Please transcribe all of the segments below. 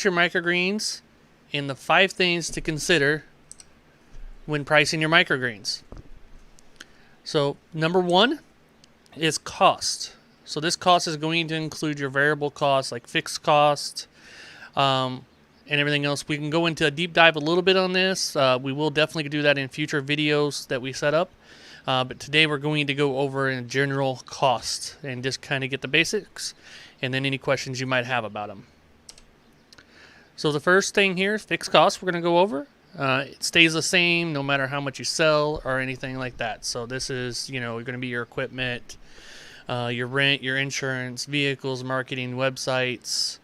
your microgreens and the 5 things to consider when pricing your microgreens. So number 1 is cost. So this cost is going to include your variable costs like fixed cost and everything else. We can go into a deep dive a little bit on this. We will definitely do that in future videos that we set up. But today we're going to go over in general cost and just kind of get the basics and then any questions you might have about them. So the first thing here, fixed costs, we're going to go over. It stays the same no matter how much you sell or anything like that. So this is, going to be your equipment, your rent, your insurance, vehicles, marketing, websites,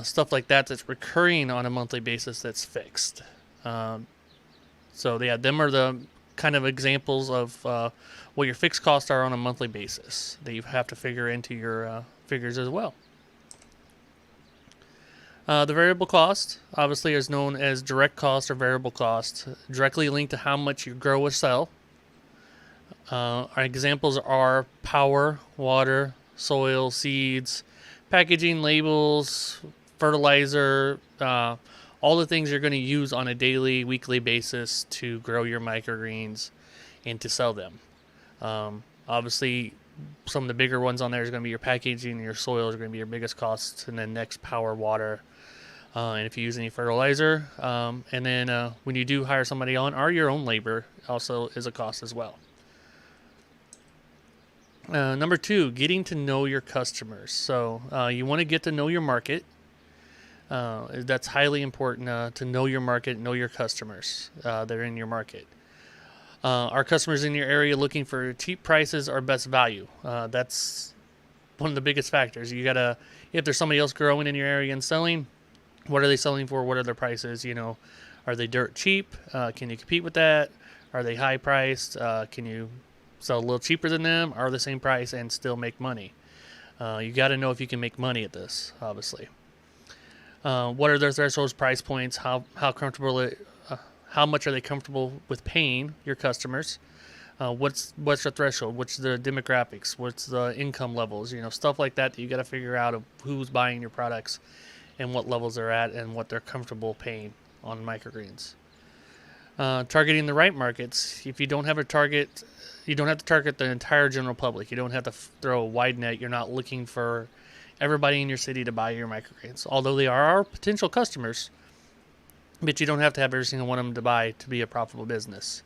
stuff like that that's recurring on a monthly basis that's fixed. So yeah, them are the kind of examples of what your fixed costs are on a monthly basis that you have to figure into your figures as well. The variable cost, obviously, is known as direct cost or variable cost, directly linked to how much you grow or sell. Our examples are power, water, soil, seeds, packaging, labels, fertilizer, all the things you're going to use on a daily, weekly basis to grow your microgreens and to sell them. Obviously, some of the bigger ones on there is going to be your packaging and your soil is going to be your biggest costs, and then next power, water, and if you use any fertilizer. And then when you do hire somebody on, or your own labor also is a cost as well. Number 2, getting to know your customers. So you want to get to know your market. That's highly important to know your market, know your customers that are in your market. Are customers in your area looking for cheap prices or best value? That's one of the biggest factors. You gotta, if there's somebody else growing in your area and selling, what are they selling for? What are their prices? Are they dirt cheap? Can you compete with that? Are they high priced? Can you sell a little cheaper than them, or the same price and still make money? You got to know if you can make money at this, obviously. What are their thresholds, price points? How much are they comfortable with paying your customers? What's the threshold? What's the demographics? What's the income levels? Stuff like that you got to figure out of who's buying your products and what levels they're at and what they're comfortable paying on microgreens. Targeting the right markets. If you don't have a target, you don't have to target the entire general public. You don't have to throw a wide net. You're not looking for everybody in your city to buy your microgreens, although they are our potential customers, but you don't have to have every single one of them to buy to be a profitable business.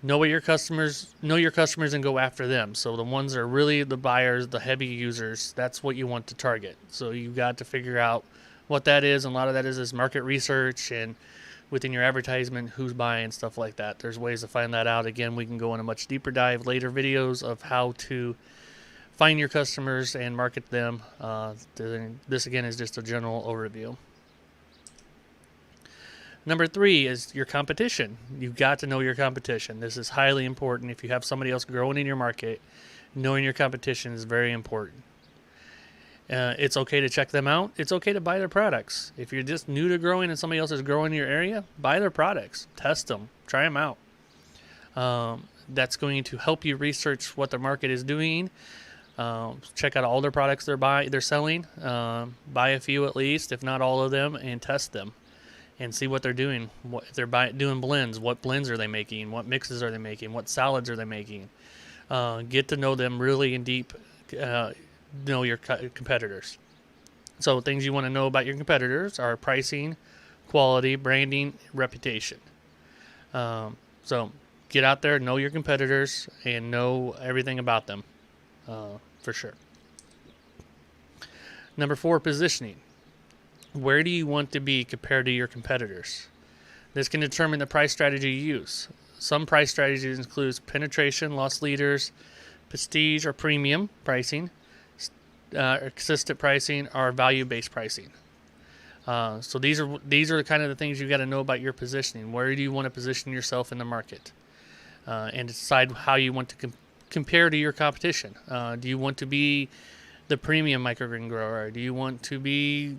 Know your customers and go after them. So the ones that are really the buyers, the heavy users, that's what you want to target. So you've got to figure out what that is, and a lot of that is market research and within your advertisement, who's buying, stuff like that. There's ways to find that out. Again, we can go in a much deeper dive later videos of how to find your customers and market them. This again is just a general overview. Number 3 is your competition. You've got to know your competition. This is highly important. If you have somebody else growing in your market, knowing your competition is very important. It's okay to check them out. It's okay to buy their products. If you're just new to growing and somebody else is growing in your area, buy their products. Test them. Try them out. That's going to help you research what the market is doing. Check out all their products they're selling. Buy a few at least, if not all of them, and test them. And see what they're doing. If they're doing blends, what blends are they making? What mixes are they making? What salads are they making? Get to know them really in deep. Know your competitors. So things you want to know about your competitors are pricing, quality, branding, reputation. So get out there, know your competitors, and know everything about them for sure. Number 4, positioning. Where do you want to be compared to your competitors? This can determine the price strategy you use. Some price strategies include penetration, loss leaders, prestige or premium pricing, consistent pricing, or value-based pricing. So these are kind of the things you got to know about your positioning. Where do you want to position yourself in the market, and decide how you want to compare to your competition. Do you want to be the premium microgreen grower? Do you want to be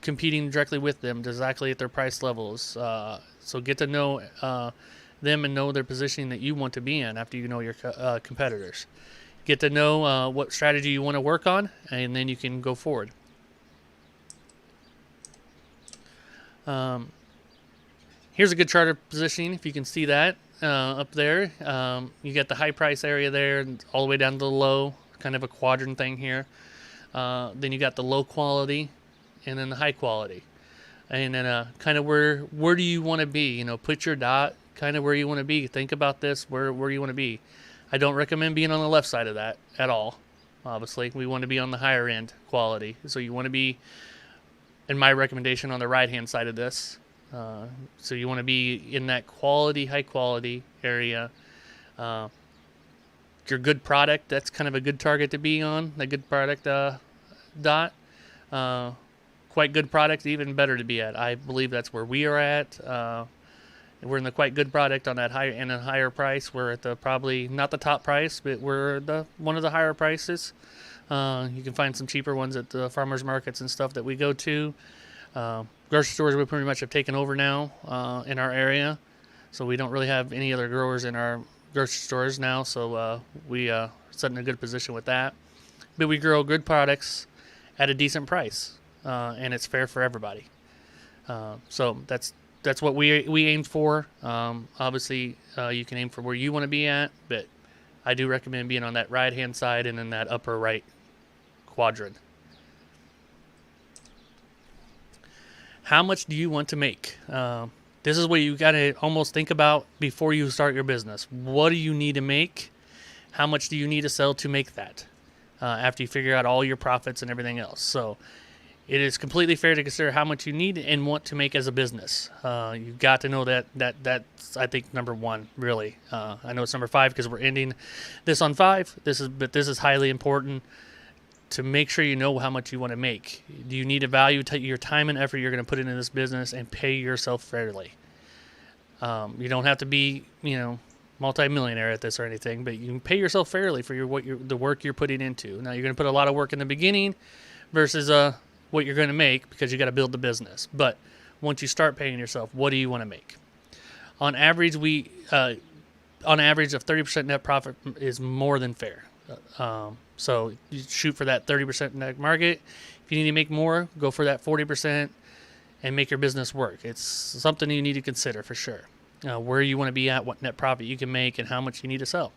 competing directly with them exactly at their price levels? So get to know them and know their positioning that you want to be in after you know your competitors. Get to know what strategy you want to work on, and then you can go forward. Here's a good chart of positioning, if you can see that up there. You got the high price area there, and all the way down to the low, kind of a quadrant thing here. Then you got the low quality, and then the high quality. And then kind of where do you want to be? Put your dot kind of where you want to be. Think about this, where you want to be. I don't recommend being on the left side of that at all. Obviously, we want to be on the higher end quality. So you want to be, in my recommendation, on the right-hand side of this. So you want to be in that quality, high quality area. Your good product, that's kind of a good target to be on, the good product dot. Quite good product, even better to be at. I believe that's where we are at. We're in the quite good product on that higher and a higher price. We're at the probably not the top price, but we're one of the higher prices. You can find some cheaper ones at the farmers markets and stuff that we go to. Grocery stores we pretty much have taken over now in our area, so we don't really have any other growers in our grocery stores now. So we set in a good position with that. But we grow good products at a decent price, and it's fair for everybody. So that's what we aim for. Obviously, you can aim for where you want to be at, but I do recommend being on that right-hand side and in that upper right quadrant. How much do you want to make? This is what you got to almost think about before you start your business. What do you need to make? How much do you need to sell to make that? After you figure out all your profits and everything else. So it is completely fair to consider how much you need and want to make as a business. You've got to know that's, I think, number one, really. I know it's number 5 because we're ending this on 5. But this is highly important to make sure you know how much you want to make. Do you need to value your time and effort you're going to put into this business and pay yourself fairly? You don't have to be, multi-millionaire at this or anything, but you can pay yourself fairly for the work you're putting into. Now, you're going to put a lot of work in the beginning versus what you're going to make because you got to build the business. But once you start paying yourself, what do you want to make? On average, of 30% net profit is more than fair. So you shoot for that 30% net market. If you need to make more, go for that 40% and make your business work. It's something you need to consider for sure. Where you want to be at, what net profit you can make, and how much you need to sell.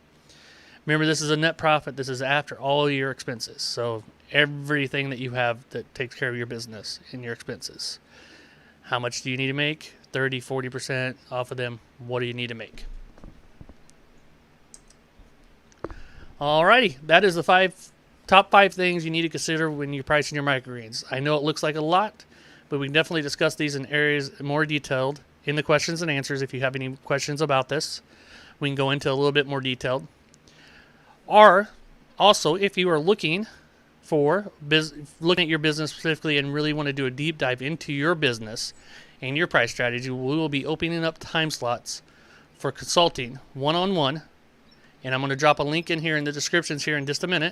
Remember, this is a net profit. This is after all your expenses. So everything that you have that takes care of your business and your expenses. How much do you need to make? 30, 40% off of them. What do you need to make? Alrighty, that is the top 5 things you need to consider when you're pricing your microgreens. I know it looks like a lot, but we can definitely discuss these in areas more detailed in the questions and answers. If you have any questions about this, we can go into a little bit more detailed. Or also, if you are looking at your business specifically and really want to do a deep dive into your business and your price strategy, we will be opening up time slots for consulting one-on-one. And I'm going to drop a link in here in the descriptions here in just a minute.